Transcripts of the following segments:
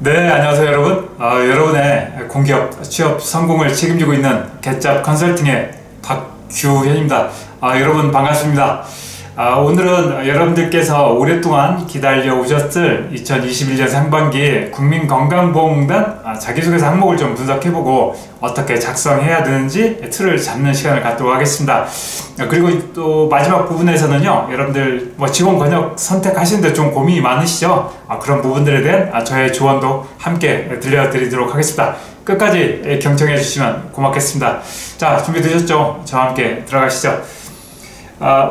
네, 안녕하세요 여러분. 여러분의 공기업 취업 성공을 책임지고 있는 개짭 컨설팅의 박규현입니다. 여러분 반갑습니다. 오늘은 여러분들께서 오랫동안 기다려 오셨을 2021년 상반기 국민건강보험공단 자기소개서 항목을 좀 분석해보고 어떻게 작성해야 되는지 틀을 잡는 시간을 갖도록 하겠습니다. 그리고 또 마지막 부분에서는요, 여러분들 직원 권역 선택하시는데 좀 고민이 많으시죠? 그런 부분들에 대한 저의 조언도 함께 들려드리도록 하겠습니다. 끝까지 경청해 주시면 고맙겠습니다. 자, 준비되셨죠? 저와 함께 들어가시죠.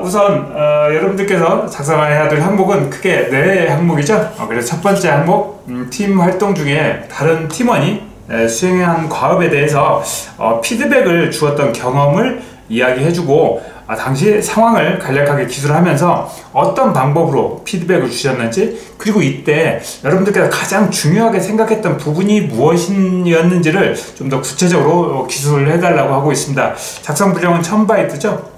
우선 여러분들께서 작성해야 될 항목은 크게 네 항목이죠. 그래서 첫 번째 항목, 팀 활동 중에 다른 팀원이 수행한 과업에 대해서 피드백을 주었던 경험을 이야기해주고 당시 상황을 간략하게 기술하면서 어떤 방법으로 피드백을 주셨는지, 그리고 이때 여러분들께서 가장 중요하게 생각했던 부분이 무엇이었는지를 좀 더 구체적으로 기술을 해달라고 하고 있습니다. 작성 분량은 1000바이트죠.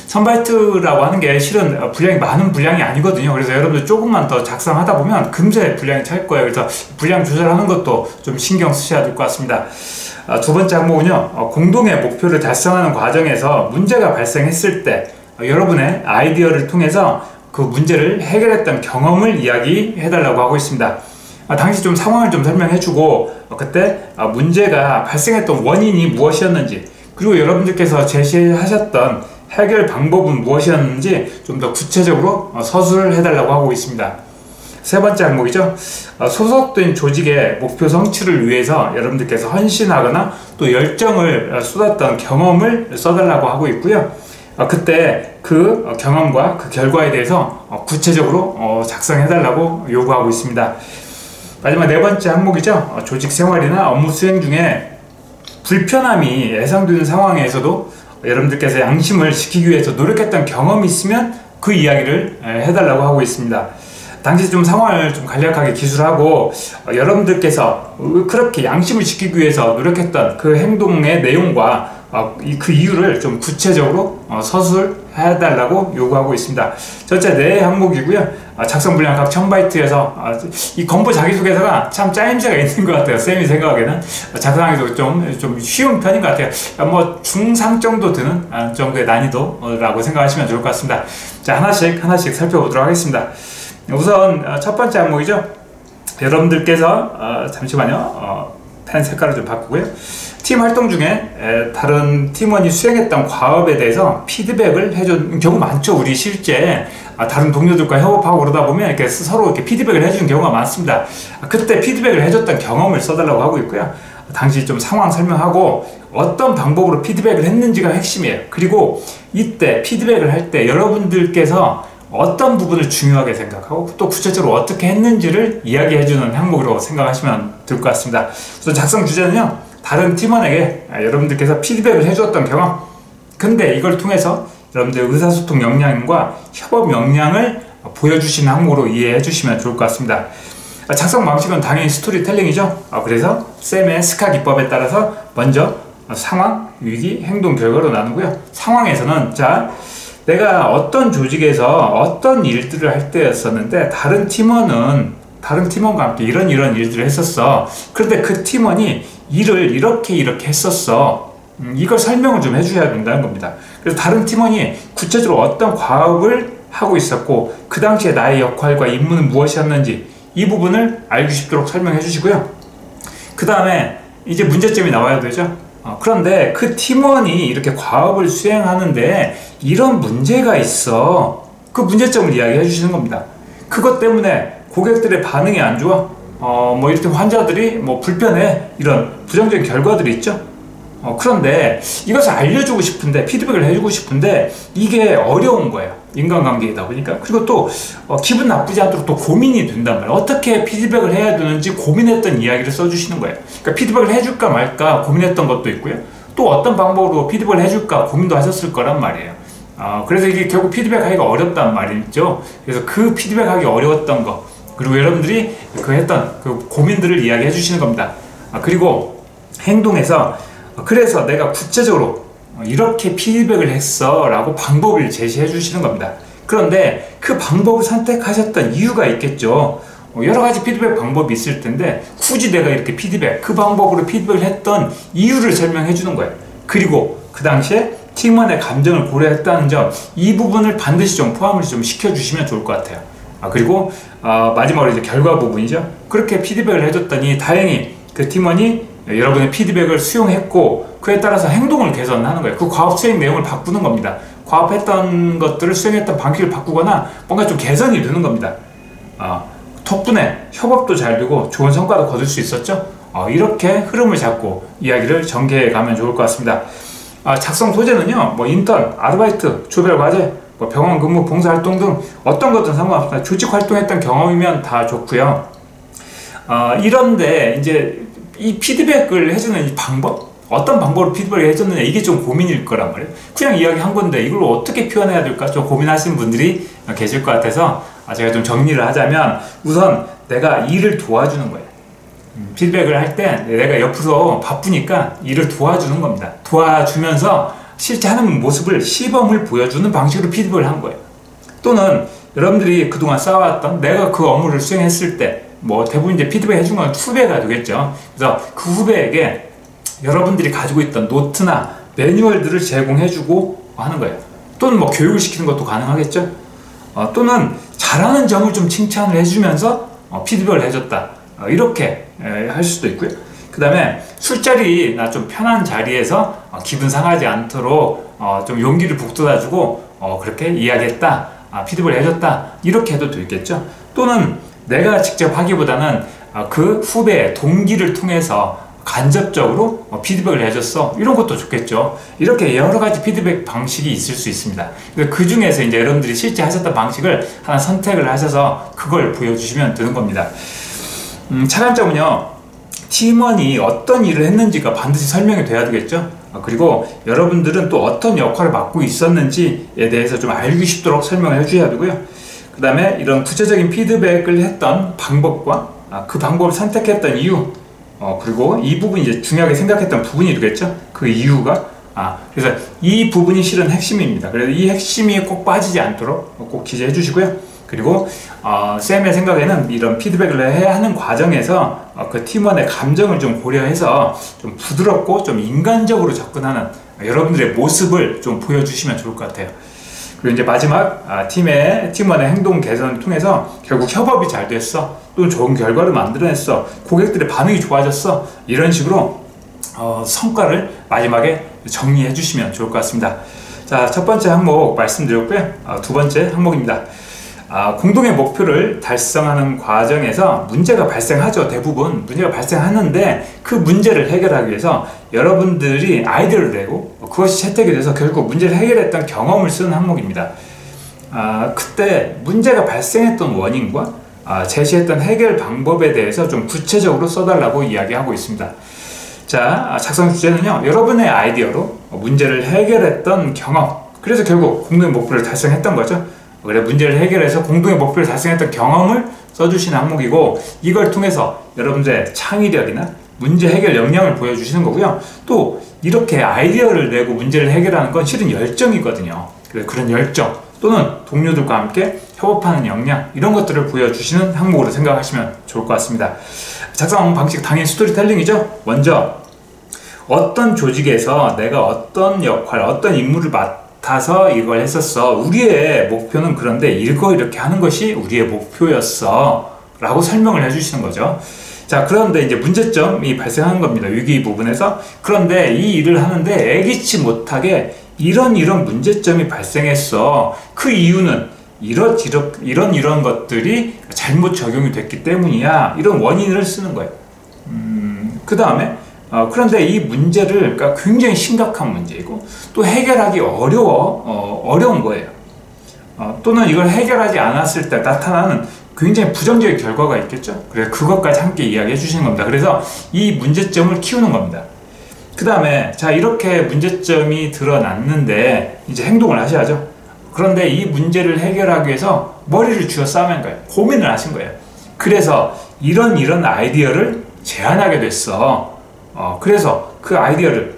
1000바이트라고 하는 게 실은 분량이 많은 분량이 아니거든요. 그래서 여러분들 조금만 더 작성하다 보면 금세 분량이 찰 거예요. 그래서 분량 조절하는 것도 좀 신경 쓰셔야 될 것 같습니다. 두 번째 항목은요, 공동의 목표를 달성하는 과정에서 문제가 발생했을 때 여러분의 아이디어를 통해서 그 문제를 해결했던 경험을 이야기해 달라고 하고 있습니다. 당시 좀 상황을 좀 설명해주고 그때 문제가 발생했던 원인이 무엇이었는지, 그리고 여러분들께서 제시하셨던 해결 방법은 무엇이었는지 좀 더 구체적으로 서술을 해달라고 하고 있습니다. 세 번째 항목이죠. 소속된 조직의 목표 성취를 위해서 여러분들께서 헌신하거나 또 열정을 쏟았던 경험을 써달라고 하고 있고요. 그때 그 경험과 그 결과에 대해서 구체적으로 작성해달라고 요구하고 있습니다. 마지막 네 번째 항목이죠. 조직 생활이나 업무 수행 중에 불편함이 예상되는 상황에서도 여러분들께서 양심을 지키기 위해서 노력했던 경험이 있으면 그 이야기를 해달라고 하고 있습니다. 당시 좀 상황을 좀 간략하게 기술하고 여러분들께서 그렇게 양심을 지키기 위해서 노력했던 그 행동의 내용과 그 이유를 좀 구체적으로 서술해달라고 요구하고 있습니다. 전체 네 항목이고요. 작성 분량 각 1000바이트여서 이 건보 자기소개서가 참 짜임새가 있는 것 같아요. 쌤이 생각하기에는 작성하기도 좀 쉬운 편인 것 같아요. 뭐 중상 정도 드는 정도의 난이도라고 생각하시면 좋을 것 같습니다. 자, 하나씩 살펴보도록 하겠습니다. 우선 첫 번째 항목이죠. 여러분들께서 잠시만요. 펜 색깔을 좀 바꾸고요. 팀 활동 중에 다른 팀원이 수행했던 과업에 대해서 피드백을 해준 경우 많죠. 우리 실제 다른 동료들과 협업하고 그러다 보면 이렇게 서로 이렇게 피드백을 해주는 경우가 많습니다. 그때 피드백을 해줬던 경험을 써달라고 하고 있고요. 당시 좀 상황 설명하고 어떤 방법으로 피드백을 했는지가 핵심이에요. 그리고 이때 피드백을 할 때 여러분들께서 어떤 부분을 중요하게 생각하고 또 구체적으로 어떻게 했는지를 이야기해주는 항목으로 생각하시면 될 것 같습니다. 그래서 작성 주제는요, 다른 팀원에게 여러분들께서 피드백을 해주었던 경험, 근데 이걸 통해서 여러분들 의사소통 역량과 협업 역량을 보여주시는 항목으로 이해해 주시면 좋을 것 같습니다. 작성 방식은 당연히 스토리텔링이죠. 그래서 쌤의 스카 기법에 따라서 먼저 상황, 위기, 행동, 결과로 나누고요. 상황에서는 내가 어떤 조직에서 어떤 일들을 할 때였었는데 다른 팀원과 함께 이런 일들을 했었어. 그런데 그 팀원이 일을 이렇게 했었어. 이걸 설명을 좀 해주셔야 된다는 겁니다. 그래서 다른 팀원이 구체적으로 어떤 과업을 하고 있었고 그 당시에 나의 역할과 임무는 무엇이었는지 이 부분을 알기 쉽도록 설명해 주시고요. 그 다음에 이제 문제점이 나와야 되죠. 그런데 그 팀원이 이렇게 과업을 수행하는데 이런 문제가 있어. 그 문제점을 이야기해 주시는 겁니다. 그것 때문에 고객들의 반응이 안 좋아. 이렇게 환자들이 불편해. 이런 부정적인 결과들이 있죠. 그런데 이것을 알려주고 싶은데, 피드백을 해주고 싶은데 이게 어려운 거예요. 인간관계이다 보니까. 그리고 또 기분 나쁘지 않도록 또 고민이 된단 말이에요. 어떻게 피드백을 해야 되는지 고민했던 이야기를 써주시는 거예요. 그러니까 피드백을 해줄까 말까 고민했던 것도 있고요. 또 어떤 방법으로 피드백을 해줄까 고민도 하셨을 거란 말이에요. 그래서 이게 결국 피드백하기가 어렵단 말이죠. 그래서 그 피드백하기 어려웠던 거, 그리고 여러분들이 했던 그 고민들을 이야기해 주시는 겁니다. 그리고 행동에서 그래서 내가 구체적으로 이렇게 피드백을 했어 라고 방법을 제시해 주시는 겁니다. 그런데 그 방법을 선택하셨던 이유가 있겠죠. 여러 가지 피드백 방법이 있을 텐데 굳이 내가 이렇게 그 방법으로 피드백을 했던 이유를 설명해 주는 거예요. 그리고 그 당시에 팀원의 감정을 고려했다는 점, 이 부분을 반드시 좀 포함을 좀 시켜주시면 좋을 것 같아요. 그리고 마지막으로 이제 결과 부분이죠. 그렇게 피드백을 해줬더니 다행히 그 팀원이 여러분의 피드백을 수용했고 그에 따라서 행동을 개선하는 거예요. 그 과업 수행 내용을 바꾸는 겁니다. 과업했던 것들을 수행했던 방식을 바꾸거나 뭔가 좀 개선이 되는 겁니다. 덕분에 협업도 잘 되고 좋은 성과도 거둘 수 있었죠. 이렇게 흐름을 잡고 이야기를 전개해 가면 좋을 것 같습니다. 작성 소재는요, 뭐 인턴, 아르바이트, 조별 과제, 뭐 병원 근무, 봉사활동 등 어떤 것든 상관없습니다. 조직 활동했던 경험이면 다 좋고요. 이런데 이제 이 피드백을 해주는 이 방법, 어떤 방법으로 피드백을 해줬느냐, 이게 좀 고민일 거란 말이에요. 그냥 이야기한 건데 이걸 어떻게 표현해야 될까 좀 고민하시는 분들이 계실 것 같아서 제가 좀 정리를 하자면, 우선 내가 일을 도와주는 거예요. 피드백을 할 때 내가 옆으로 바쁘니까 일을 도와주는 겁니다. 도와주면서 실제 하는 모습을, 시범을 보여주는 방식으로 피드백을 한 거예요. 또는 여러분들이 그동안 쌓아왔던, 내가 그 업무를 수행했을 때 뭐 대부분 이제 피드백 해준 건 후배가 되겠죠. 그래서 그 후배에게 여러분들이 가지고 있던 노트나 매뉴얼들을 제공해주고 하는 거예요. 또는 뭐 교육을 시키는 것도 가능하겠죠. 또는 잘하는 점을 좀 칭찬을 해주면서 피드백을 해줬다, 이렇게 할 수도 있고요. 그 다음에 술자리나 좀 편한 자리에서 기분 상하지 않도록 좀 용기를 북돋아주고 그렇게 이야기했다, 피드백을 해줬다, 이렇게 해도 되겠죠. 또는 내가 직접 하기보다는 그 후배의 동기를 통해서 간접적으로 피드백을 해줬어, 이런 것도 좋겠죠. 이렇게 여러 가지 피드백 방식이 있을 수 있습니다. 그 중에서 이제 여러분들이 실제 하셨던 방식을 하나 선택을 하셔서 그걸 보여주시면 되는 겁니다. 차관점은요, 팀원이 어떤 일을 했는지가 반드시 설명이 돼야 되겠죠. 그리고 여러분들은 또 어떤 역할을 맡고 있었는지에 대해서 좀 알기 쉽도록 설명을 해주셔야 되고요. 그 다음에 이런 구체적인 피드백을 했던 방법과 그 방법을 선택했던 이유, 그리고 이 부분이 이제 중요하게 생각했던 부분이 되겠죠. 그 이유가, 그래서 이 부분이 실은 핵심입니다. 그래서 이 핵심이 꼭 빠지지 않도록 꼭 기재해 주시고요. 그리고 쌤의 생각에는 이런 피드백을 해야 하는 과정에서 그 팀원의 감정을 좀 고려해서 좀 부드럽고 좀 인간적으로 접근하는 여러분들의 모습을 좀 보여주시면 좋을 것 같아요. 그리고 이제 마지막, 팀원의 행동 개선을 통해서 결국 협업이 잘 됐어, 또는 좋은 결과를 만들어냈어, 고객들의 반응이 좋아졌어, 이런 식으로 성과를 마지막에 정리해 주시면 좋을 것 같습니다. 자, 첫 번째 항목 말씀드렸고요. 두 번째 항목입니다. 공동의 목표를 달성하는 과정에서 문제가 발생하죠. 대부분 문제가 발생하는데 그 문제를 해결하기 위해서 여러분들이 아이디어를 내고 그것이 채택이 돼서 결국 문제를 해결했던 경험을 쓰는 항목입니다. 그때 문제가 발생했던 원인과 제시했던 해결 방법에 대해서 좀 구체적으로 써달라고 이야기하고 있습니다. 자, 작성 주제는요, 여러분의 아이디어로 문제를 해결했던 경험, 그래서 결국 공동의 목표를 달성했던 거죠. 그래, 문제를 해결해서 공동의 목표를 달성했던 경험을 써주시는 항목이고, 이걸 통해서 여러분들의 창의력이나 문제 해결 역량을 보여주시는 거고요. 또 이렇게 아이디어를 내고 문제를 해결하는 건 실은 열정이거든요. 그래서 그런 열정, 또는 동료들과 함께 협업하는 역량, 이런 것들을 보여주시는 항목으로 생각하시면 좋을 것 같습니다. 작성 방식 당연히 스토리텔링이죠. 먼저 어떤 조직에서 내가 어떤 역할, 어떤 임무를 맡아서 이걸 했었어, 우리의 목표는 그런데 이렇게 하는 것이 우리의 목표였어 라고 설명을 해주시는 거죠. 자, 그런데 이제 문제점이 발생하는 겁니다. 위기 부분에서. 그런데 이 일을 하는데 예기치 못하게 이런 문제점이 발생했어. 그 이유는 이런 것들이 잘못 적용이 됐기 때문이야. 이런 원인을 쓰는 거예요. 그 다음에 그런데 이 문제를, 그러니까 굉장히 심각한 문제이고 또 해결하기 어려운 거예요. 또는 이걸 해결하지 않았을 때 나타나는 굉장히 부정적인 결과가 있겠죠. 그래서 그것까지 함께 이야기해 주시는 겁니다. 그래서 이 문제점을 키우는 겁니다. 그 다음에 자, 이렇게 문제점이 드러났는데 이제 행동을 하셔야죠. 그런데 이 문제를 해결하기 위해서 머리를 쥐어 싸맨 거예요. 고민을 하신 거예요. 그래서 이런 아이디어를 제안하게 됐어. 그래서 그 아이디어를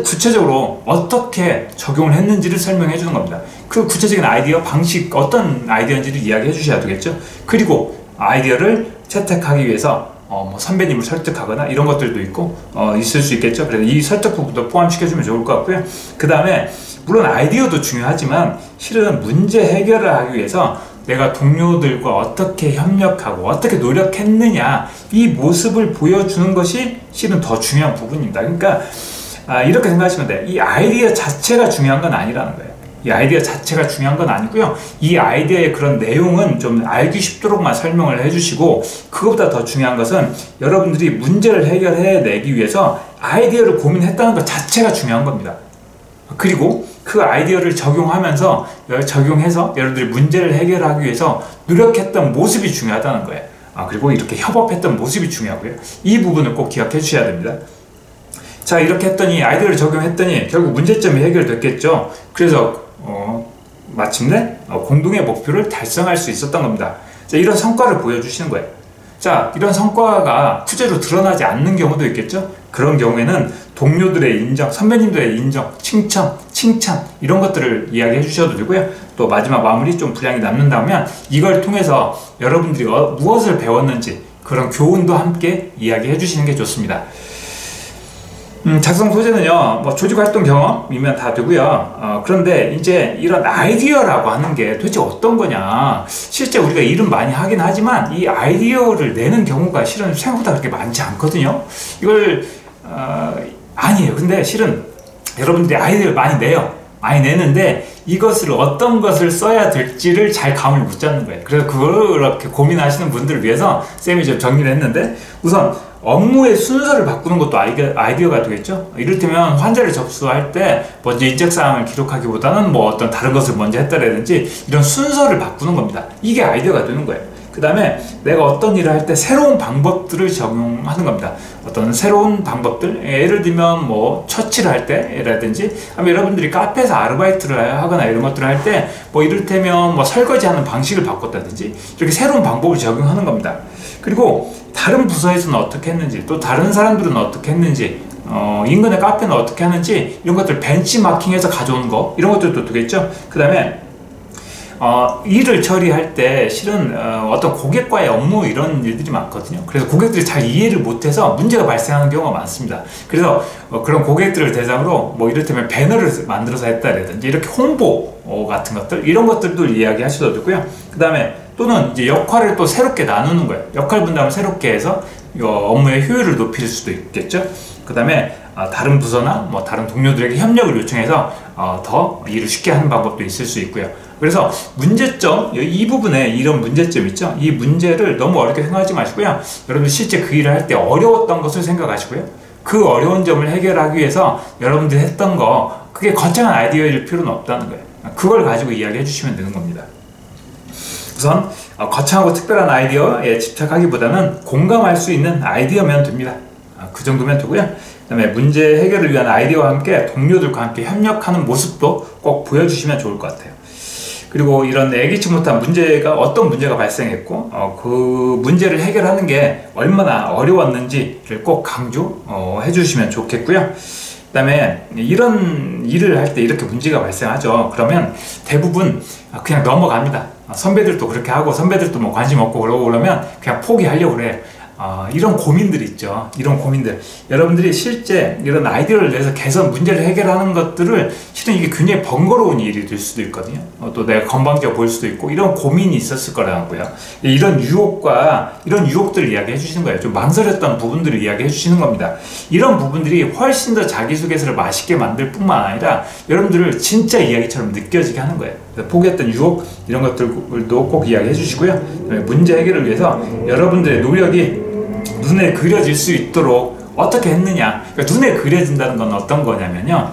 구체적으로 어떻게 적용을 했는지를 설명해 주는 겁니다. 그 구체적인 아이디어 방식, 어떤 아이디어인지를 이야기해 주셔야 되겠죠. 그리고 아이디어를 채택하기 위해서 뭐 선배님을 설득하거나 이런 것들도 있고 있을 수 있겠죠. 그래서 이 설득 부분도 포함시켜주면 좋을 것 같고요. 그 다음에 물론 아이디어도 중요하지만 실은 문제 해결을 하기 위해서 내가 동료들과 어떻게 협력하고 어떻게 노력했느냐, 이 모습을 보여주는 것이 실은 더 중요한 부분입니다. 그러니까 이렇게 생각하시면 돼요. 이 아이디어 자체가 중요한 건 아니라는 거예요. 이 아이디어 자체가 중요한 건 아니고요. 이 아이디어의 그런 내용은 좀 알기 쉽도록만 설명을 해주시고, 그것보다 더 중요한 것은 여러분들이 문제를 해결해내기 위해서 아이디어를 고민했다는 것 자체가 중요한 겁니다. 그리고 그 아이디어를 적용해서 여러분들이 문제를 해결하기 위해서 노력했던 모습이 중요하다는 거예요. 그리고 이렇게 협업했던 모습이 중요하고요. 이 부분을 꼭 기억해 주셔야 됩니다. 자, 이렇게 했더니 아이디어를 적용했더니 결국 문제점이 해결됐겠죠. 그래서 마침내 공동의 목표를 달성할 수 있었던 겁니다. 자, 이런 성과를 보여주시는 거예요. 자, 이런 성과가 투제로 드러나지 않는 경우도 있겠죠. 그런 경우에는 동료들의 인정, 선배님들의 인정, 칭찬 이런 것들을 이야기해 주셔도 되고요. 또 마지막 마무리 좀 분량이 남는다면 이걸 통해서 여러분들이 무엇을 배웠는지 그런 교훈도 함께 이야기해 주시는 게 좋습니다. 작성 소재는요, 뭐 조직활동 경험이면 다 되고요. 그런데 이제 이런 아이디어라고 하는 게 도대체 어떤 거냐. 실제 우리가 일은 많이 하긴 하지만 이 아이디어를 내는 경우가 실은 생각보다 그렇게 많지 않거든요. 이걸 아니에요. 근데 실은 여러분들이 아이디어를 많이 내요. 많이 내는데 이것을 어떤 것을 써야 될지를 잘 감을 못 잡는 거예요. 그래서 그렇게 고민하시는 분들을 위해서 쌤이 좀 정리를 했는데, 우선 업무의 순서를 바꾸는 것도 아이디어가 되겠죠. 이를테면 환자를 접수할 때 먼저 인적사항을 기록하기보다는 뭐 어떤 다른 것을 먼저 했다라든지 이런 순서를 바꾸는 겁니다. 이게 아이디어가 되는 거예요. 그 다음에 내가 어떤 일을 할 때 새로운 방법들을 적용하는 겁니다. 어떤 새로운 방법들, 예를 들면 뭐 처치를 할 때라든지, 아니면 여러분들이 카페에서 아르바이트를 하거나 이런 것들을 할 때 뭐 이를테면 뭐 설거지하는 방식을 바꿨다든지 이렇게 새로운 방법을 적용하는 겁니다. 그리고 다른 부서에서는 어떻게 했는지, 또 다른 사람들은 어떻게 했는지, 인근의 카페는 어떻게 하는지 이런 것들 벤치마킹해서 가져오는 거, 이런 것들도 되겠죠. 그 다음에 일을 처리할 때 실은 어떤 고객과의 업무 이런 일들이 많거든요. 그래서 고객들이 잘 이해를 못해서 문제가 발생하는 경우가 많습니다. 그래서 그런 고객들을 대상으로 뭐 이를테면 배너를 만들어서 했다라든지 이렇게 홍보 같은 것들, 이런 것들도 이야기하셔도 되고요. 그 다음에 또는 이제 역할을 또 새롭게 나누는 거예요. 역할 분담을 새롭게 해서 업무의 효율을 높일 수도 있겠죠. 그 다음에 다른 부서나 뭐 다른 동료들에게 협력을 요청해서 더 일을 쉽게 하는 방법도 있을 수 있고요. 그래서 문제점, 이 부분에 이런 문제점 있죠. 이 문제를 너무 어렵게 생각하지 마시고요. 여러분 실제 그 일을 할 때 어려웠던 것을 생각하시고요. 그 어려운 점을 해결하기 위해서 여러분들이 했던 거, 그게 거창한 아이디어일 필요는 없다는 거예요. 그걸 가지고 이야기해 주시면 되는 겁니다. 우선 거창하고 특별한 아이디어에 집착하기보다는 공감할 수 있는 아이디어면 됩니다. 그 정도면 되고요. 그 다음에 문제 해결을 위한 아이디어와 함께 동료들과 함께 협력하는 모습도 꼭 보여주시면 좋을 것 같아요. 그리고 이런 예기치 못한 문제가, 어떤 문제가 발생했고 그 문제를 해결하는 게 얼마나 어려웠는지를 꼭 강조해 주시면 좋겠고요. 그 다음에 이런 일을 할 때 이렇게 문제가 발생하죠. 그러면 대부분 그냥 넘어갑니다. 선배들도 그렇게 하고, 선배들도 뭐 관심 없고 그러고 그러면 그냥 포기하려고 그래요. 이런 고민들이 있죠. 이런 고민들. 여러분들이 실제 이런 아이디어를 내서 개선, 문제를 해결하는 것들을 실은 이게 굉장히 번거로운 일이 될 수도 있거든요. 또 내가 건방져 보일 수도 있고, 이런 고민이 있었을 거라고요. 이런 유혹과 이런 유혹들을 이야기해 주시는 거예요. 좀 망설였던 부분들을 이야기해 주시는 겁니다. 이런 부분들이 훨씬 더 자기소개서를 맛있게 만들 뿐만 아니라 여러분들을 진짜 이야기처럼 느껴지게 하는 거예요. 포기했던 유혹, 이런 것들도 꼭 이야기해 주시고요. 문제 해결을 위해서 여러분들의 노력이 눈에 그려질 수 있도록 어떻게 했느냐. 그러니까 눈에 그려진다는 건 어떤 거냐면요,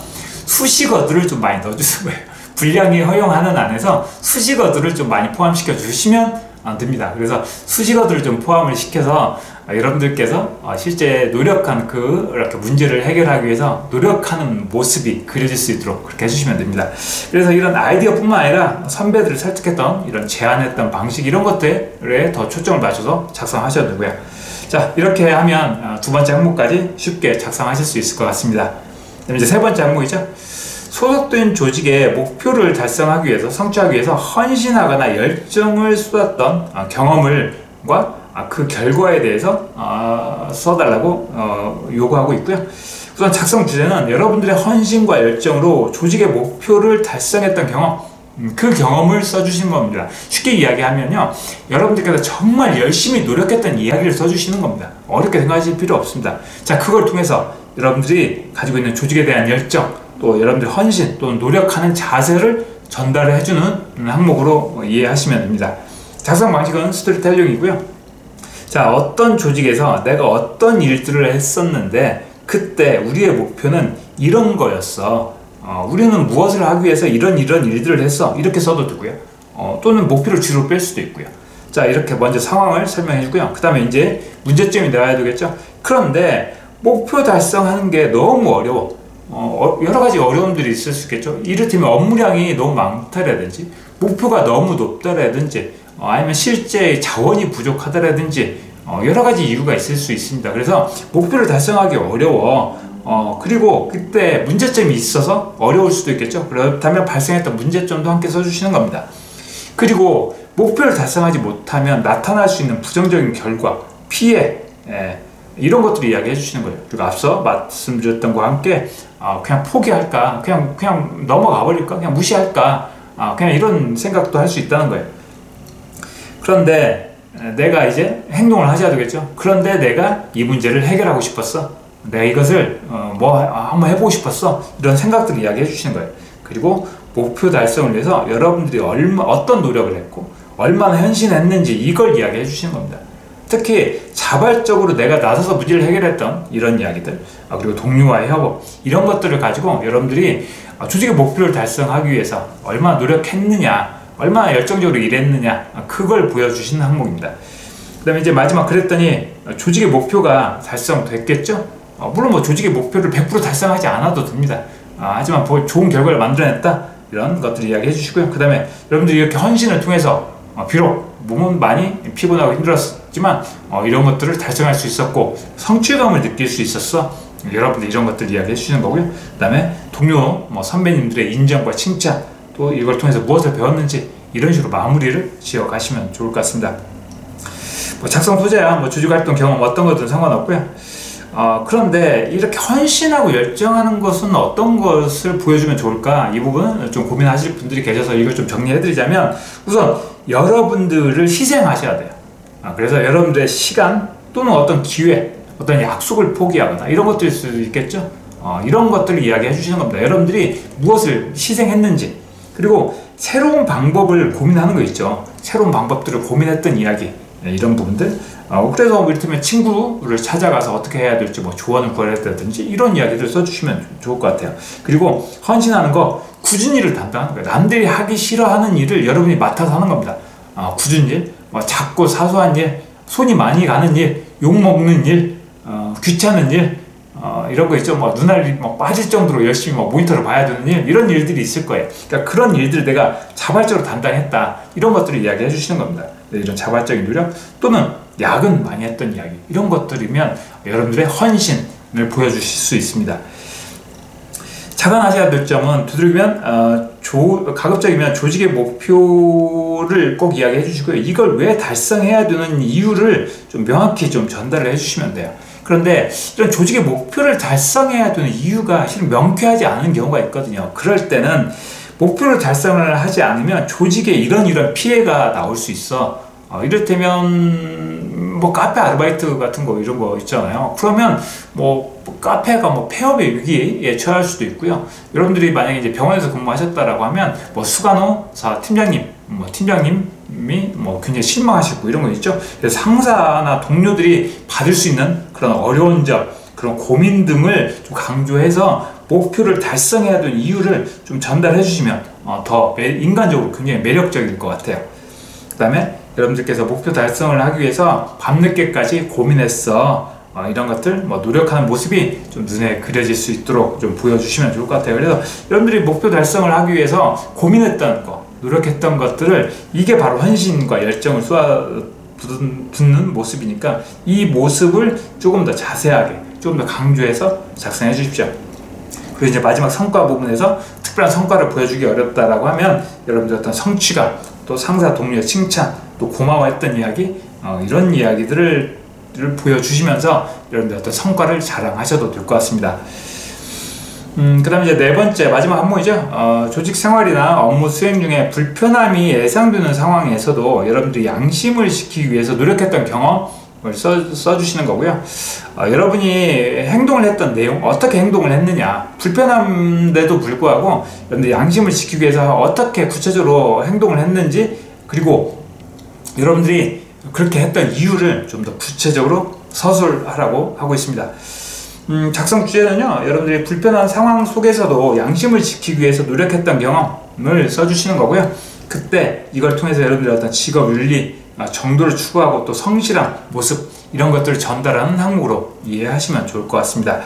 수식어들을 좀 많이 넣어주는 거예요. 분량이 허용하는 안에서 수식어들을 좀 많이 포함시켜 주시면 됩니다. 그래서 수식어들을 좀 포함을 시켜서 여러분들께서 실제 노력한 이렇게 문제를 해결하기 위해서 노력하는 모습이 그려질 수 있도록 그렇게 해주시면 됩니다. 그래서 이런 아이디어뿐만 아니라 선배들을 설득했던, 이런 제안했던 방식, 이런 것들에 더 초점을 맞춰서 작성하셔도 되고요. 자, 이렇게 하면 두 번째 항목까지 쉽게 작성하실 수 있을 것 같습니다. 그럼 이제 세 번째 항목이죠. 소속된 조직의 목표를 달성하기 위해서, 성취하기 위해서 헌신하거나 열정을 쏟았던 경험을 과정과 그 결과에 대해서 써달라고 요구하고 있고요. 우선 작성 주제는 여러분들의 헌신과 열정으로 조직의 목표를 달성했던 경험, 그 경험을 써주시는 겁니다. 쉽게 이야기하면요, 여러분들께서 정말 열심히 노력했던 이야기를 써주시는 겁니다. 어렵게 생각하실 필요 없습니다. 자, 그걸 통해서 여러분들이 가지고 있는 조직에 대한 열정, 또 여러분들의 헌신, 또는 노력하는 자세를 전달을 해주는 항목으로 이해하시면 됩니다. 작성 방식은 스토리텔링이고요. 자, 어떤 조직에서 내가 어떤 일들을 했었는데 그때 우리의 목표는 이런 거였어. 우리는 무엇을 하기 위해서 이런 일들을 했어. 이렇게 써도 되고요. 또는 목표를 뒤로 뺄 수도 있고요. 자, 이렇게 먼저 상황을 설명해 주고요. 그 다음에 이제 문제점이 나와야 되겠죠. 그런데 목표 달성하는 게 너무 어려워. 여러 가지 어려움들이 있을 수 있겠죠. 이를테면 업무량이 너무 많다라든지, 목표가 너무 높다라든지, 아니면 실제 자원이 부족하다라든지, 여러 가지 이유가 있을 수 있습니다. 그래서 목표를 달성하기 어려워. 그리고 그때 문제점이 있어서 어려울 수도 있겠죠. 그렇다면 발생했던 문제점도 함께 써주시는 겁니다. 그리고 목표를 달성하지 못하면 나타날 수 있는 부정적인 결과, 피해, 이런 것들을 이야기해 주시는 거예요. 그리고 앞서 말씀드렸던 것과 함께 그냥 포기할까, 그냥 넘어가 버릴까, 그냥 무시할까, 그냥 이런 생각도 할 수 있다는 거예요. 그런데 내가 이제 행동을 하셔야 되겠죠. 그런데 내가 이 문제를 해결하고 싶었어. 내가 이것을 한번 해보고 싶었어. 이런 생각들을 이야기해 주시는 거예요. 그리고 목표 달성을 위해서 여러분들이 어떤 노력을 했고 얼마나 헌신했는지 이걸 이야기해 주시는 겁니다. 특히 자발적으로 내가 나서서 문제를 해결했던 이런 이야기들, 그리고 동료와의 협업, 이런 것들을 가지고 여러분들이 조직의 목표를 달성하기 위해서 얼마나 노력했느냐, 얼마나 열정적으로 일했느냐, 그걸 보여주시는 항목입니다. 그 다음에 이제 마지막 그랬더니 조직의 목표가 달성됐겠죠? 물론 뭐 조직의 목표를 100% 달성하지 않아도 됩니다. 하지만 좋은 결과를 만들어냈다, 이런 것들을 이야기해 주시고요. 그 다음에 여러분들이 이렇게 헌신을 통해서 비록 몸은 많이 피곤하고 힘들었지만 이런 것들을 달성할 수 있었고 성취감을 느낄 수 있었어. 여러분들 이런 것들을 이야기해 주시는 거고요. 그 다음에 동료, 선배님들의 인정과 칭찬, 또 이걸 통해서 무엇을 배웠는지, 이런 식으로 마무리를 지어 가시면 좋을 것 같습니다. 작성 소재야 조직활동 경험 어떤 것든 상관없고요. 그런데 이렇게 헌신하고 열정하는 것은 어떤 것을 보여주면 좋을까, 이 부분 좀 고민하실 분들이 계셔서 이걸 좀 정리해드리자면, 우선 여러분들을 희생하셔야 돼요. 그래서 여러분들의 시간 또는 어떤 기회, 어떤 약속을 포기하거나 이런 것들일 수도 있겠죠. 이런 것들을 이야기해 주시는 겁니다. 여러분들이 무엇을 희생했는지, 그리고 새로운 방법을 고민하는 거 있죠. 새로운 방법들을 고민했던 이야기, 이런 부분들. 그래서 이를테면 친구를 찾아가서 어떻게 해야 될지 조언을 구하랬다든지 이런 이야기들 써주시면 좋을 것 같아요. 그리고 헌신하는 거, 굳은 일을 담당하는 거예요. 남들이 하기 싫어하는 일을 여러분이 맡아서 하는 겁니다. 굳은 일, 작고 사소한 일, 손이 많이 가는 일, 욕먹는 일, 귀찮은 일, 이런 거 있죠. 눈알이 빠질 정도로 열심히 모니터를 봐야 되는 일, 이런 일들이 있을 거예요. 그러니까 그런 일들을 내가 자발적으로 담당했다, 이런 것들을 이야기해 주시는 겁니다. 이런 자발적인 노력 또는 야근 많이 했던 이야기, 이런 것들이면 여러분들의 헌신을 보여주실 수 있습니다. 차단하셔야 될 점은, 두드리면 가급적이면 조직의 목표를 꼭 이야기해 주시고요. 이걸 왜 달성해야 되는 이유를 좀 명확히 좀 전달을 해주시면 돼요. 그런데 이런 조직의 목표를 달성해야 되는 이유가 실은 명쾌하지 않은 경우가 있거든요. 그럴 때는 목표를 달성을 하지 않으면 조직에 이런 피해가 나올 수 있어. 이를테면 카페 아르바이트 같은 거, 이런 거 있잖아요. 그러면 카페가 폐업의 위기에 처할 수도 있고요. 여러분들이 만약에 이제 병원에서 근무하셨다라고 하면 수간호사 팀장님이 굉장히 실망하시고 이런 거 있죠. 그래서 상사나 동료들이 받을 수 있는 그런 어려운 점, 그런 고민 등을 좀 강조해서 목표를 달성해야 되는 이유를 좀 전달해 주시면 더 인간적으로 굉장히 매력적일 것 같아요. 그 다음에 여러분들께서 목표 달성을 하기 위해서 밤늦게까지 고민했어, 이런 것들 노력하는 모습이 좀 눈에 그려질 수 있도록 좀 보여주시면 좋을 것 같아요. 그래서 여러분들이 목표 달성을 하기 위해서 고민했던 거, 노력했던 것들을, 이게 바로 헌신과 열정을 쏟아붓는 모습이니까 이 모습을 조금 더 자세하게, 조금 더 강조해서 작성해 주십시오. 그리고 이제 마지막 성과 부분에서 특별한 성과를 보여주기 어렵다라고 하면 여러분들 어떤 성취감, 또 상사 동료 칭찬, 또 고마워했던 이야기, 이런 이야기들을 보여주시면서 여러분들 어떤 성과를 자랑하셔도 될 것 같습니다. 그 다음에 이제 네 번째 마지막 항목이죠. 조직 생활이나 업무 수행 중에 불편함이 예상되는 상황에서도 여러분들이 양심을 지키기 위해서 노력했던 경험을 써주시는 거고요. 여러분이 행동을 했던 내용, 어떻게 행동을 했느냐, 불편함에도 불구하고 여러분들이 양심을 지키기 위해서 어떻게 구체적으로 행동을 했는지, 그리고 여러분들이 그렇게 했던 이유를 좀 더 구체적으로 서술하라고 하고 있습니다. 작성 주제는요, 여러분들이 불편한 상황 속에서도 양심을 지키기 위해서 노력했던 경험을 써주시는 거고요. 그때 이걸 통해서 여러분들의 어떤 직업 윤리, 정도를 추구하고 또 성실한 모습, 이런 것들을 전달하는 항목으로 이해하시면 좋을 것 같습니다.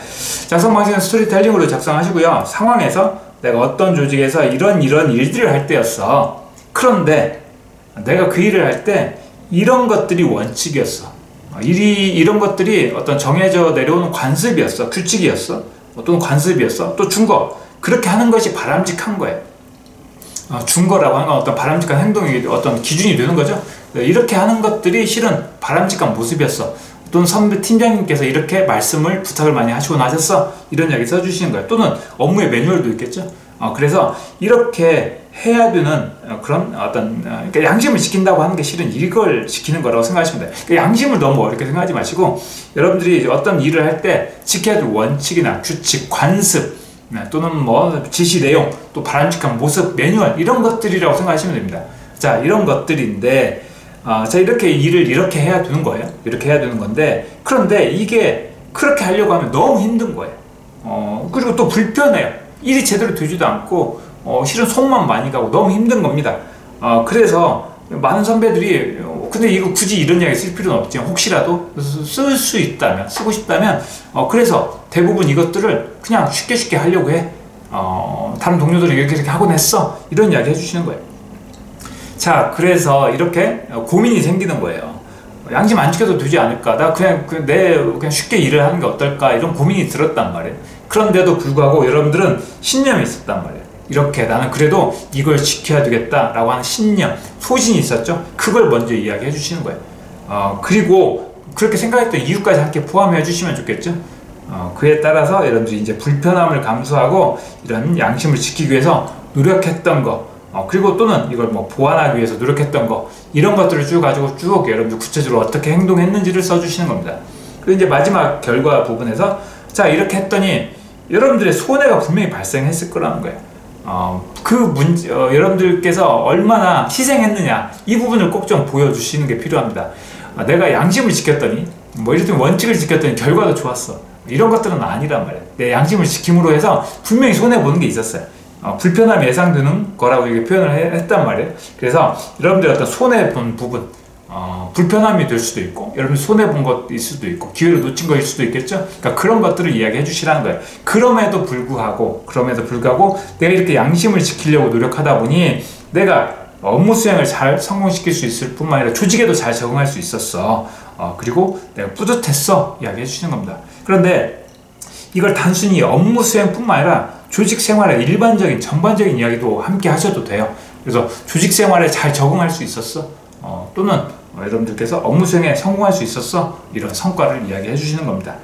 작성 방식은 스토리텔링으로 작성하시고요. 상황에서 내가 어떤 조직에서 이런 일들을 할 때였어. 그런데 내가 그 일을 할 때 이런 것들이 원칙이었어. 이런 것들이 어떤 정해져 내려오는 관습이었어. 규칙이었어. 또는 관습이었어. 또 준거. 그렇게 하는 것이 바람직한 거예요. 준거라고 하는 건 어떤 바람직한 행동이 어떤 기준이 되는 거죠. 이렇게 하는 것들이 실은 바람직한 모습이었어. 또는 선배 팀장님께서 이렇게 말씀을 부탁을 많이 하시고 나셨어. 이런 이야기 써주시는 거예요. 또는 업무의 매뉴얼도 있겠죠. 그래서 이렇게 해야 되는 그런 어떤 그러니까 양심을 지킨다고 하는 게 실은 이걸 지키는 거라고 생각하시면 돼요. 그러니까 양심을 너무 어렵게 생각하지 마시고 여러분들이 어떤 일을 할 때 지켜야 될 원칙이나 규칙, 관습 또는 뭐 지시 내용, 또 바람직한 모습, 매뉴얼 이런 것들이라고 생각하시면 됩니다. 자, 이런 것들인데 자, 이렇게 일을 이렇게 해야 되는 거예요. 이렇게 해야 되는 건데 그런데 이게 그렇게 하려고 하면 너무 힘든 거예요. 그리고 또 불편해요. 일이 제대로 되지도 않고 실은 손만 많이 가고 너무 힘든 겁니다. 그래서 많은 선배들이 근데 이거 굳이 이런 이야기 쓸 필요는 없지만 혹시라도 쓸 수 있다면 쓰고 싶다면 그래서 대부분 이것들을 그냥 쉽게 하려고 해. 다른 동료들이 이렇게 하곤 했어. 이런 이야기 해주시는 거예요. 자, 그래서 이렇게 고민이 생기는 거예요. 양심 안 지켜도 되지 않을까? 나 그냥 쉽게 일을 하는 게 어떨까? 이런 고민이 들었단 말이에요. 그런데도 불구하고 여러분들은 신념이 있었단 말이에요. 이렇게 나는 그래도 이걸 지켜야 되겠다라고 하는 신념, 소신이 있었죠. 그걸 먼저 이야기해 주시는 거예요. 그리고 그렇게 생각했던 이유까지 함께 포함해 주시면 좋겠죠. 그에 따라서 여러분들이 이제 불편함을 감수하고 이런 양심을 지키기 위해서 노력했던 거, 그리고 또는 이걸 뭐 보완하기 위해서 노력했던 거, 이런 것들을 가지고 여러분들 구체적으로 어떻게 행동했는지를 써주시는 겁니다. 그리고 이제 마지막 결과 부분에서 자, 이렇게 했더니 여러분들의 손해가 분명히 발생했을 거라는 거예요. 여러분들께서 얼마나 희생했느냐, 이 부분을 꼭 좀 보여주시는 게 필요합니다. 내가 양심을 지켰더니, 뭐 이를테면 원칙을 지켰더니 결과도 좋았어. 이런 것들은 아니란 말이에요. 내 양심을 지킴으로 해서 분명히 손해보는 게 있었어요. 불편함이 예상되는 거라고 이렇게 표현을 했단 말이에요. 그래서 여러분들의 어떤 손해본 부분, 불편함이 될 수도 있고 여러분 손해본 것일 수도 있고 기회를 놓친 것일 수도 있겠죠. 그러니까 그런 것들을 이야기해 주시라는 거예요. 그럼에도 불구하고 내가 이렇게 양심을 지키려고 노력하다 보니 내가 업무 수행을 잘 성공시킬 수 있을 뿐만 아니라 조직에도 잘 적응할 수 있었어. 그리고 내가 뿌듯했어. 이야기해 주시는 겁니다. 그런데 이걸 단순히 업무 수행뿐만 아니라 조직 생활의 일반적인 전반적인 이야기도 함께 하셔도 돼요. 그래서 조직 생활에 잘 적응할 수 있었어. 또는 여러분들께서 업무 수행에 성공할 수 있었어. 이런 성과를 이야기해 주시는 겁니다.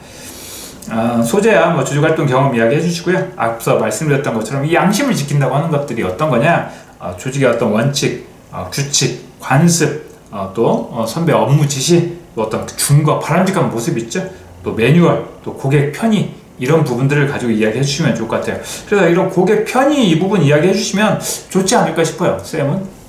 소재야 뭐 조직활동 경험 이야기해 주시고요. 앞서 말씀드렸던 것처럼 이 양심을 지킨다고 하는 것들이 어떤 거냐, 조직의 어떤 원칙, 규칙, 관습, 또 선배 업무 지시, 또 어떤 준거, 바람직한 모습 있죠. 또 매뉴얼, 또 고객 편의, 이런 부분들을 가지고 이야기해 주시면 좋을 것 같아요. 그래서 이런 고객 편의 이 부분 이야기해 주시면 좋지 않을까 싶어요. 쌤은.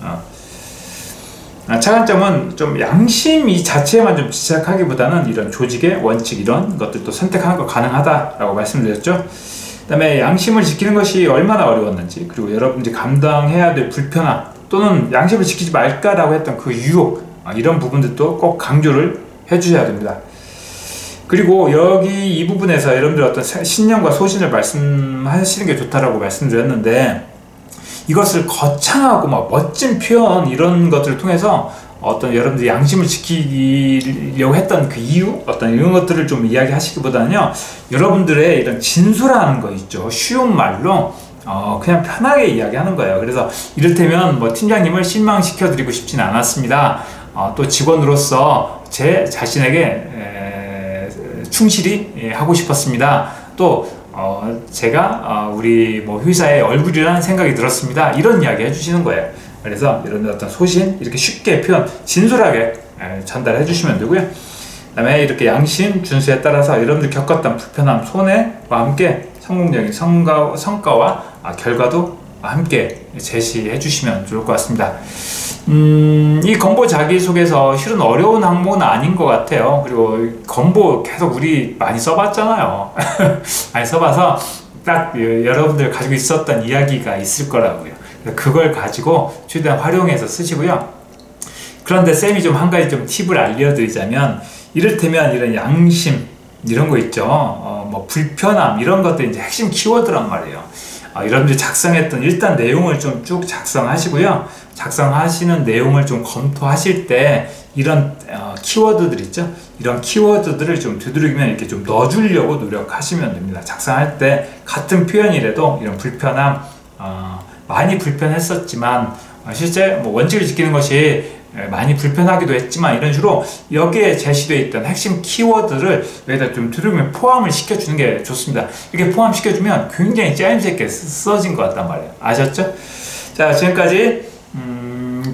차관점은 좀 양심 이 자체에만 좀 집착하기보다는 이런 조직의 원칙 이런 것들도 선택하는 거 가능하다라고 말씀드렸죠. 그 다음에 양심을 지키는 것이 얼마나 어려웠는지, 그리고 여러분들이 감당해야 될 불편함, 또는 양심을 지키지 말까라고 했던 그 유혹, 이런 부분들도 꼭 강조를 해주셔야 됩니다. 그리고 여기 이 부분에서 여러분들 어떤 신념과 소신을 말씀하시는 게 좋다라고 말씀드렸는데, 이것을 거창하고 막 멋진 표현 이런 것들을 통해서 어떤 여러분들이 양심을 지키려고 했던 그 이유, 어떤 이런 것들을 좀 이야기하시기보다는요, 여러분들의 이런 진솔한 거 있죠. 쉬운 말로 그냥 편하게 이야기하는 거예요. 그래서 이를테면 뭐 팀장님을 실망시켜 드리고 싶진 않았습니다. 또 직원으로서 제 자신에게 충실히 하고 싶었습니다. 또 제가 우리 뭐 회사의 얼굴이라는 생각이 들었습니다. 이런 이야기 해주시는 거예요. 그래서 이런 어떤 소신 이렇게 쉽게 표현, 진솔하게 전달해 주시면 되고요. 그 다음에 이렇게 양심, 준수에 따라서 여러분들 겪었던 불편함, 손해와 함께 성공적인 성과와 결과도 함께 제시해 주시면 좋을 것 같습니다. 이 건보 자기소개서 실은 어려운 항목은 아닌 것 같아요. 그리고 건보 계속 우리 많이 써봤잖아요. 많이 써봐서 딱 여러분들 가지고 있었던 이야기가 있을 거라고요. 그걸 가지고 최대한 활용해서 쓰시고요. 그런데 쌤이 좀 한 가지 좀 팁을 알려드리자면, 이를테면 이런 양심 이런 거 있죠. 뭐 불편함 이런 것들이 이제 핵심 키워드란 말이에요. 여러분들이 작성했던 일단 내용을 좀 쭉 작성하시고요. 작성하시는 내용을 좀 검토하실 때 이런 키워드들 있죠. 이런 키워드들을 좀 되도록이면 이렇게 좀 넣어주려고 노력하시면 됩니다. 작성할 때 같은 표현이라도 이런 불편함, 많이 불편했었지만 실제 뭐 원칙을 지키는 것이 많이 불편하기도 했지만, 이런 식으로 여기에 제시되어 있던 핵심 키워드를 여기다 좀 두루면 포함을 시켜주는 게 좋습니다. 이렇게 포함시켜주면 굉장히 짜임새 있게 써진 것 같단 말이에요. 아셨죠? 자, 지금까지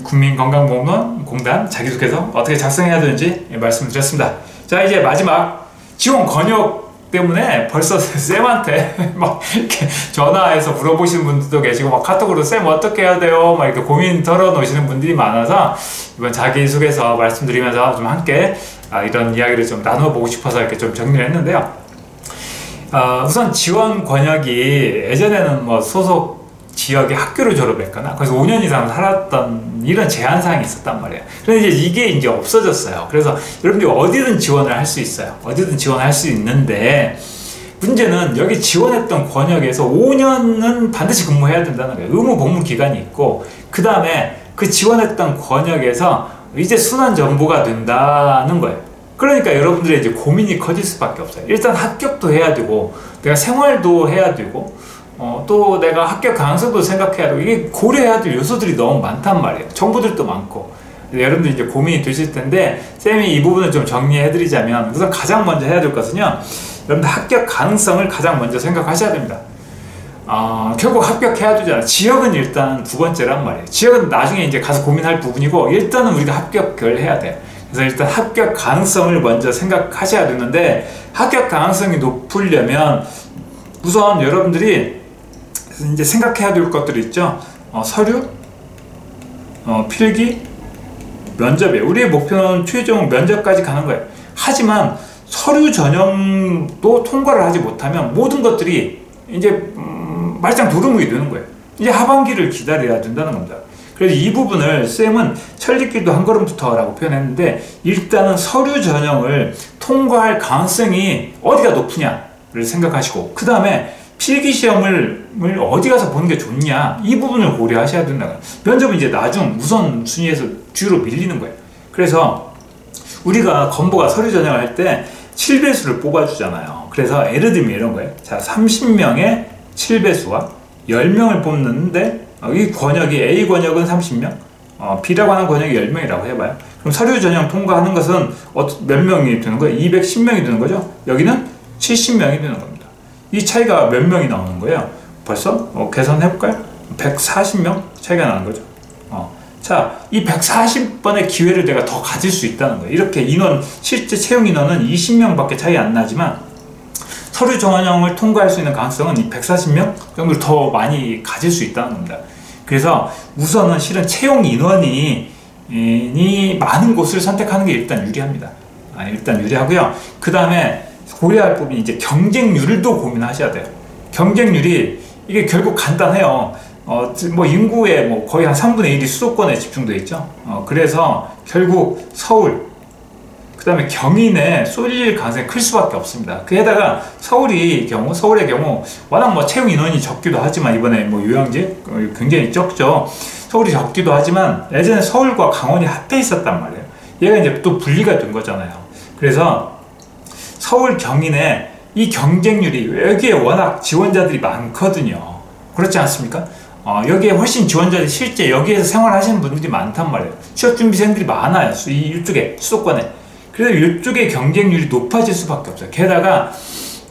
국민건강보험공단 자기소개서 어떻게 작성해야 되는지 말씀드렸습니다. 자, 이제 마지막 지원 권역 때문에 벌써 쌤한테 막 이렇게 전화해서 물어보시는 분들도 계시고, 막 카톡으로 쌤 어떻게 해야 돼요? 막 이렇게 고민 털어놓으시는 분들이 많아서 이번 자기소개서 말씀드리면서 좀 함께 이런 이야기를 좀 나눠보고 싶어서 이렇게 좀 정리를 했는데요. 우선 지원 권역이 예전에는 뭐 소속 지역의 학교를 졸업했거나 거기서 5년 이상 살았던 이런 제한사항이 있었단 말이에요. 그런데 이게 이제 없어졌어요. 그래서 여러분들이 어디든 지원을 할 수 있어요. 어디든 지원할 수 있는데, 문제는 여기 지원했던 권역에서 5년은 반드시 근무해야 된다는 거예요. 의무 복무 기간이 있고, 그 다음에 그 지원했던 권역에서 이제 순환 전부가 된다는 거예요. 그러니까 여러분들의 이제 고민이 커질 수밖에 없어요. 일단 합격도 해야 되고, 내가 생활도 해야 되고, 또 내가 합격 가능성도 생각해야 되고, 이게 고려해야 될 요소들이 너무 많단 말이에요. 정보들도 많고. 여러분들 이제 고민이 되실 텐데, 쌤이 이 부분을 좀 정리해 드리자면, 우선 가장 먼저 해야 될 것은요, 여러분들 합격 가능성을 가장 먼저 생각하셔야 됩니다. 결국 합격해야 되잖아요. 지역은 일단 두 번째란 말이에요. 지역은 나중에 이제 가서 고민할 부분이고, 일단은 우리가 합격을 해야 돼요. 그래서 일단 합격 가능성을 먼저 생각하셔야 되는데, 합격 가능성이 높으려면 우선 여러분들이 이제 생각해야 될 것들이 있죠. 서류, 필기, 면접이에요. 우리의 목표는 최종 면접까지 가는 거예요. 하지만 서류 전형도 통과를 하지 못하면 모든 것들이 이제 말짱 도루묵이 되는 거예요. 이제 하반기를 기다려야 된다는 겁니다. 그래서 이 부분을 쌤은 천리길도 한 걸음부터 라고 표현했는데, 일단은 서류 전형을 통과할 가능성이 어디가 높으냐를 생각하시고, 그 다음에 필기시험을 어디 가서 보는 게 좋냐, 이 부분을 고려하셔야 된다. 면접은 이제 나중 우선순위에서 뒤로 밀리는 거예요. 그래서 우리가 건보가 서류 전형을 할 때 7배수를 뽑아주잖아요. 그래서 예를 들면 이런 거예요. 자, 30명의 7배수와 10명을 뽑는데, 이 권역이 A 권역은 30명, B라고 하는 권역이 10명이라고 해봐요. 그럼 서류 전형 통과하는 것은 몇 명이 되는 거예요? 210명이 되는 거죠. 여기는 70명이 되는 겁니다. 이 차이가 몇 명이 나오는 거예요? 벌써 계산해볼까요? 140명 차이가 나는 거죠. 자, 이 140번의 기회를 내가 더 가질 수 있다는 거예요. 이렇게 인원, 실제 채용 인원은 20명밖에 차이 안 나지만, 서류 전형을 통과할 수 있는 가능성은 이 140명 정도를 더 많이 가질 수 있다는 겁니다. 그래서 우선은 실은 채용 인원이 많은 곳을 선택하는 게 일단 유리합니다. 일단 유리하고요. 그 다음에 고려할 부분이 이제 경쟁률도 고민하셔야 돼요. 경쟁률이 이게 결국 간단해요. 뭐 인구의 뭐 거의 한 3분의 1이 수도권에 집중되어 있죠. 그래서 결국 서울, 그 다음에 경인에 쏠릴 가능성이 클 수밖에 없습니다. 게다가 서울의 경우 워낙 뭐 채용 인원이 적기도 하지만, 이번에 뭐 요양제 굉장히 적죠. 서울이 적기도 하지만 예전에 서울과 강원이 합해 있었단 말이에요. 얘가 이제 또 분리가 된 거잖아요. 그래서 서울 경인에 이 경쟁률이, 여기에 워낙 지원자들이 많거든요. 그렇지 않습니까? 여기에 훨씬 지원자들이 실제 여기에서 생활하시는 분들이 많단 말이에요. 취업준비생들이 많아요. 이쪽에 수도권에. 그래서 이쪽에 경쟁률이 높아질 수밖에 없어요. 게다가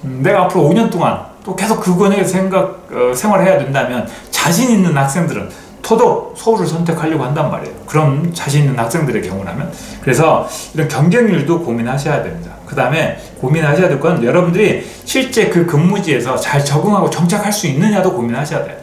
내가 앞으로 5년 동안 또 계속 그 권역에서 생활해야 된다면 자신 있는 학생들은 더더욱 서울을 선택하려고 한단 말이에요. 그럼 자신 있는 학생들의 경우라면. 그래서 이런 경쟁률도 고민하셔야 됩니다. 그 다음에 고민하셔야 될 건 여러분들이 실제 그 근무지에서 잘 적응하고 정착할 수 있느냐도 고민하셔야 돼요.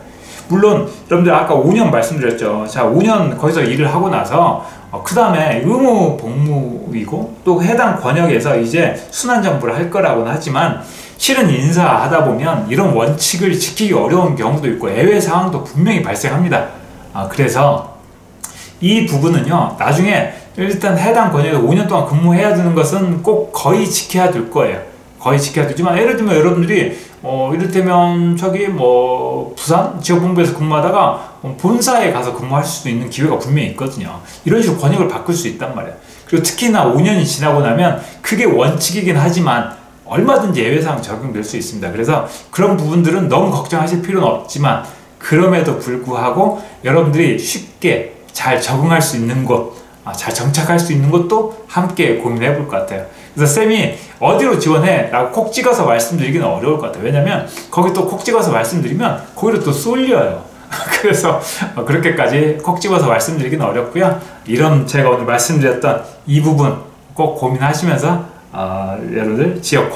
물론 여러분들 아까 5년 말씀드렸죠. 자, 5년 거기서 일을 하고 나서 그 다음에 의무 복무이고 또 해당 권역에서 이제 순환정부를 할 거라고는 하지만 실은 인사하다 보면 이런 원칙을 지키기 어려운 경우도 있고 예외 상황도 분명히 발생합니다. 그래서 이 부분은요, 나중에 일단 해당 권역에 5년 동안 근무해야 되는 것은 꼭 거의 지켜야 될 거예요. 거의 지켜야 되지만, 예를 들면 여러분들이 이를테면 저기 부산 지역본부에서 근무하다가 본사에 가서 근무할 수도 있는 기회가 분명히 있거든요. 이런 식으로 권역을 바꿀 수 있단 말이에요. 그리고 특히나 5년이 지나고 나면 그게 원칙이긴 하지만 얼마든지 예외사항 적용될 수 있습니다. 그래서 그런 부분들은 너무 걱정하실 필요는 없지만, 그럼에도 불구하고 여러분들이 쉽게 잘 적응할 수 있는 곳, 잘 정착할 수 있는 것도 함께 고민해 볼 것 같아요. 그래서 쌤이 어디로 지원해? 라고 콕 찍어서 말씀드리기는 어려울 것 같아요. 왜냐면 거기 또 콕 찍어서 말씀드리면 거기로 또 쏠려요. 그래서 그렇게까지 콕 집어서 말씀드리기는 어렵고요. 이런 제가 오늘 말씀드렸던 이 부분 꼭 고민하시면서 여러분들 지원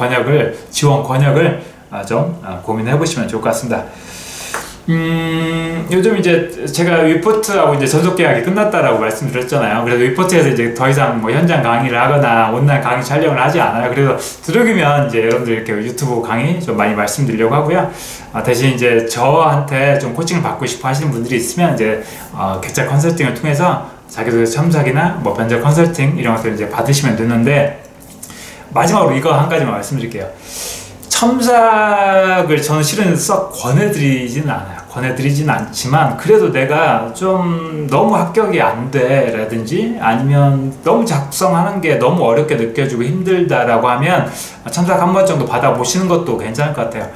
권역을 좀 고민해 보시면 좋을 것 같습니다. 요즘 이제 제가 위포트하고 이제 전속 계약이 끝났다라고 말씀드렸잖아요. 그래서 위포트에서 이제 더 이상 현장 강의를 하거나 온라인 강의 촬영을 하지 않아요. 그래서 들으면 이제 여러분들 이렇게 유튜브 강의 좀 많이 말씀드리려고 하고요. 대신 이제 저한테 좀 코칭을 받고 싶어 하시는 분들이 있으면 이제 개짜 컨설팅을 통해서 자기소개 첨삭이나 변절 컨설팅 이런 것들을 이제 받으시면 되는데, 마지막으로 이거 한 가지만 말씀드릴게요. 첨삭을 저는 실은 썩 권해드리지는 않아요. 권해드리진 않지만 그래도 내가 좀 너무 합격이 안 돼 라든지 아니면 너무 작성하는 게 너무 어렵게 느껴지고 힘들다라고 하면 첨삭 한 번 정도 받아보시는 것도 괜찮을 것 같아요.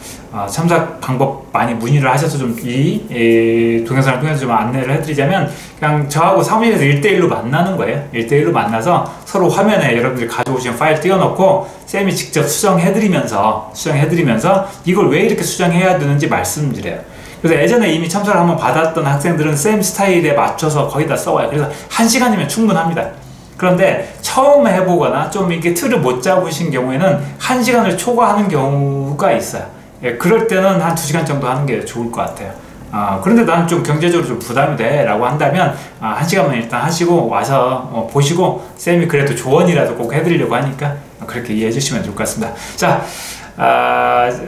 첨삭 방법 많이 문의를 하셔서 좀 이 동영상을 통해서 좀 안내를 해드리자면, 그냥 저하고 사무실에서 1대1로 만나는 거예요. 1대1로 만나서 서로 화면에 여러분들이 가져오신 파일 띄워놓고 쌤이 직접 수정해드리면서 이걸 왜 이렇게 수정해야 되는지 말씀드려요. 그래서 예전에 이미 첨삭을 한번 받았던 학생들은 쌤 스타일에 맞춰서 거의 다 써와요. 그래서 1시간이면 충분합니다. 그런데 처음 해보거나 좀 이렇게 틀을 못 잡으신 경우에는 1시간을 초과하는 경우가 있어요. 그럴 때는 한 2시간 정도 하는 게 좋을 것 같아요. 그런데 나는 좀 경제적으로 좀 부담이 돼 라고 한다면 1시간만 일단 하시고 와서 보시고 쌤이 그래도 조언이라도 꼭 해드리려고 하니까 그렇게 이해해 주시면 좋을 것 같습니다. 자,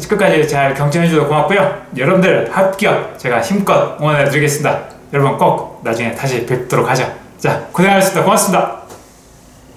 끝까지 잘 경청해 주셔서 고맙고요. 여러분들 합격 제가 힘껏 응원해 드리겠습니다. 여러분 꼭 나중에 다시 뵙도록 하죠. 자, 고생하셨습니다. 고맙습니다.